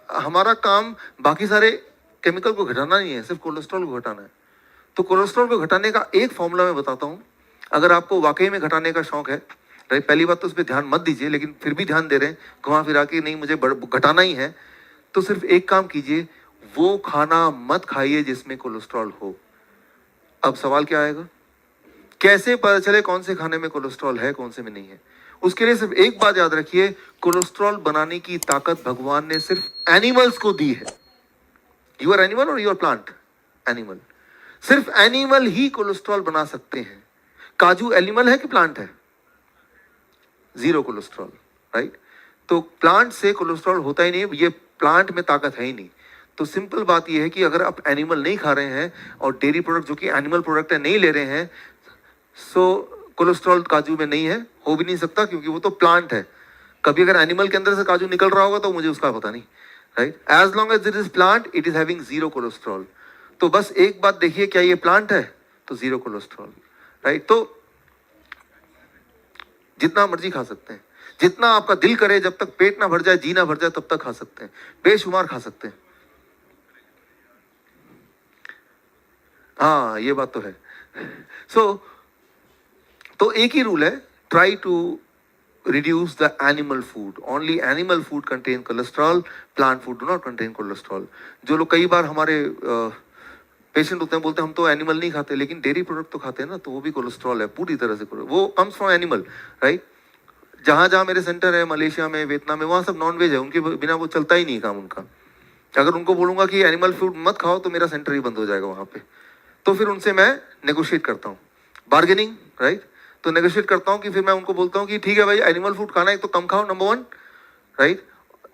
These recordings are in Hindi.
हमारा काम बाकी सारे केमिकल को घटाना नहीं है, सिर्फ कोलेस्ट्रॉल को घटाना है। तो कोलेस्ट्रॉल को घटाने का एक फॉर्मूला मैं बताता हूँ, अगर आपको वाकई में घटाने का शौक है, राइट, पहली बात तो उस पर ध्यान मत दीजिए, लेकिन फिर भी ध्यान दे रहे हैं घुमा फिरा के, नहीं मुझे घटाना ही है, तो सिर्फ एक काम कीजिए, वो खाना मत खाइए जिसमें कोलेस्ट्रॉल हो। अब सवाल क्या आएगा, कैसे पता चले कौन से खाने में कोलेस्ट्रॉल है, कौन से में नहीं है? उसके लिए सिर्फ एक बात याद रखिए, कोलेस्ट्रॉल बनाने की ताकत भगवान ने सिर्फ एनिमल्स को दी है। यू आर एनिमल और यू आर प्लांट? एनिमल। सिर्फ एनिमल ही कोलेस्ट्रॉल बना सकते हैं। काजू एनिमल है कि प्लांट है? Zero cholesterol, right? तो प्लांट से कोलेस्ट्रॉल होता ही नहीं, ये प्लांट में ताकत है ही नहीं। तो सिंपल बात यह है कि अगर आप एनिमल नहीं खा रहे हैं और डेयरी प्रोडक्ट जो कि एनिमल प्रोडक्ट है नहीं ले रहे हैं, सो कोलेस्ट्रॉल काजू में नहीं है, हो भी नहीं सकता, क्योंकि वो तो प्लांट है। कभी अगर एनिमल के अंदर से काजू निकल रहा होगा तो मुझे उसका पता नहीं, right? As long as it is plant, it is having zero cholesterol. तो बस एक बात देखिए, क्या ये प्लांट है? तो जीरो कोलेस्ट्रॉल, राइट? तो जितना मर्जी खा सकते हैं, जितना आपका दिल करे, जब तक पेट ना भर जाए, जी ना भर जाए, तब तक खा सकते हैं, बेशुमार खा सकते हैं। हाँ, ये बात तो है। तो एक ही रूल है, try to reduce the animal food. Only animal food contain cholesterol, plant food do not contain cholesterol. जो लोग कई बार हमारे पेशेंट होते हैं, बोलते हैं हम तो एनिमल नहीं खाते, लेकिन डेयरी प्रोडक्ट तो खाते हैं ना, तो वो भी कोलेस्ट्रॉल है पूरी तरह से, वो कम्स फ्रॉम एनिमल, राइट? जहाँ जहाँ मेरे सेंटर है, मलेशिया में, वियतनाम में, वहाँ सब नॉन वेज है, उनके बिना वो चलता ही नहीं काम उनका। अगर उनको बोलूंगा कि एनिमल फूड मत खाओ तो मेरा सेंटर ही बंद हो जाएगा वहाँ पे। तो फिर उनसे मैं नेगोशिएट करता हूँ, बार्गेनिंग, राइट? तो नेगोशिएट करता हूँ कि फिर मैं उनको बोलता हूँ कि ठीक है भाई, एनिमल फूड खाना है तो कम खाओ, नंबर 1, राइट?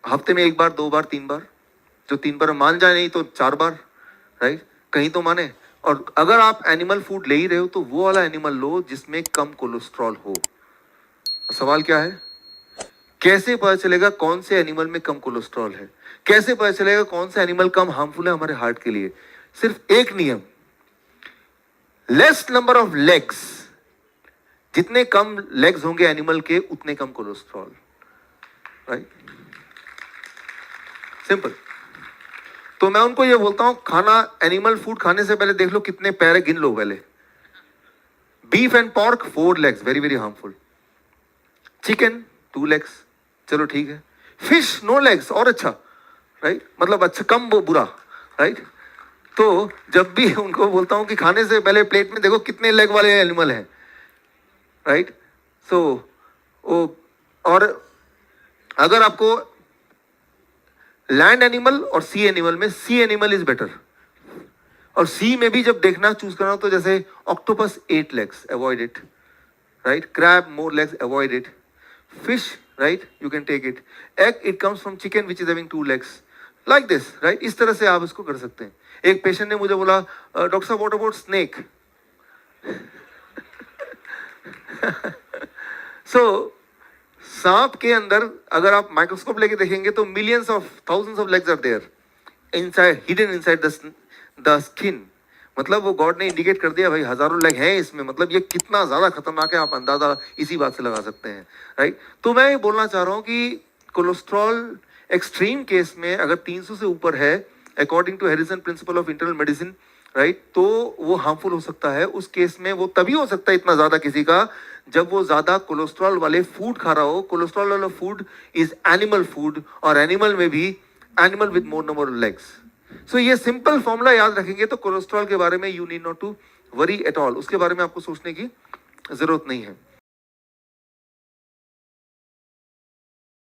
हफ्ते में 1 बार, 2 बार, 3 बार, जो 3 बार मान जाए, नहीं तो 4 बार, राइट? कहीं तो माने। और अगर आप एनिमल फूड ले ही रहे हो तो वो वाला एनिमल लो जिसमें कम कोलेस्ट्रॉल हो। सवाल क्या है, कैसे पता चलेगा कौन से एनिमल में कम कोलेस्ट्रॉल है? कैसे पता चलेगा कौन सा एनिमल कम हार्मफुल है हमारे हार्ट के लिए? सिर्फ एक नियम, लेस नंबर ऑफ लेग्स, जितने कम लेग्स होंगे एनिमल के, उतने कम कोलेस्ट्रॉल, राइट? सिंपल। तो मैं उनको ये बोलता हूं, खाना, एनिमल फूड खाने से पहले देख लो कितने पैर है, गिन लो पहले। Beef and pork 4 legs, very very harmful. Chicken 2 legs, चलो ठीक है। फिश नो लेग्स, और अच्छा, राइट? मतलब अच्छा, कम बुरा, राइट? तो जब भी उनको बोलता हूं कि खाने से पहले प्लेट में देखो कितने लेग वाले एनिमल हैं, राइट? सो और अगर आपको लैंड एनिमल और सी एनिमल में, सी एनिमल इज बेटर। और सी में भी जब देखना चूज करना हो तो जैसे octopus 8 legs, avoid it, right? Crab more legs, avoid it. Fish, right, you can take it. Egg, it comes from chicken which is having 2 legs, like this, right? इस तरह से आप इसको कर सकते हैं। एक पेशेंट ने मुझे बोला, डॉक्टर साहब व्हाट अबाउट स्नेक? सो सांप के अंदर अगर आप माइक्रोस्कोप लेके देखेंगे तो millions of, thousands of legs are there inside, hidden inside the skin. मतलब वो गॉड ने इंडिकेट कर दिया भाई, हजारों लेग हैं इसमें, मतलब ये कितना ज्यादा खतरनाक है, आप अंदाजा इसी बात से लगा सकते हैं, राइट? तो मैं ये बोलना चाह रहा हूं कि कोलेस्ट्रॉल एक्सट्रीम केस में अगर 300 से ऊपर है, according to Harrison principle of internal medicine, right, तो वो हार्मफुल हो सकता है। उस केस में वो तभी हो सकता है इतना ज्यादा किसी का, जब वो ज्यादा कोलेस्ट्रॉल वाले फूड खा रहा हो। कोलेस्ट्रॉल वाला फूड इज एनिमल फूड, और एनिमल में भी animal with more number of legs. So ये सिंपल फॉर्मूला याद रखेंगे तो कोलेस्ट्रॉल के बारे में you need not to worry at all, उसके बारे में आपको सोचने की जरूरत नहीं है।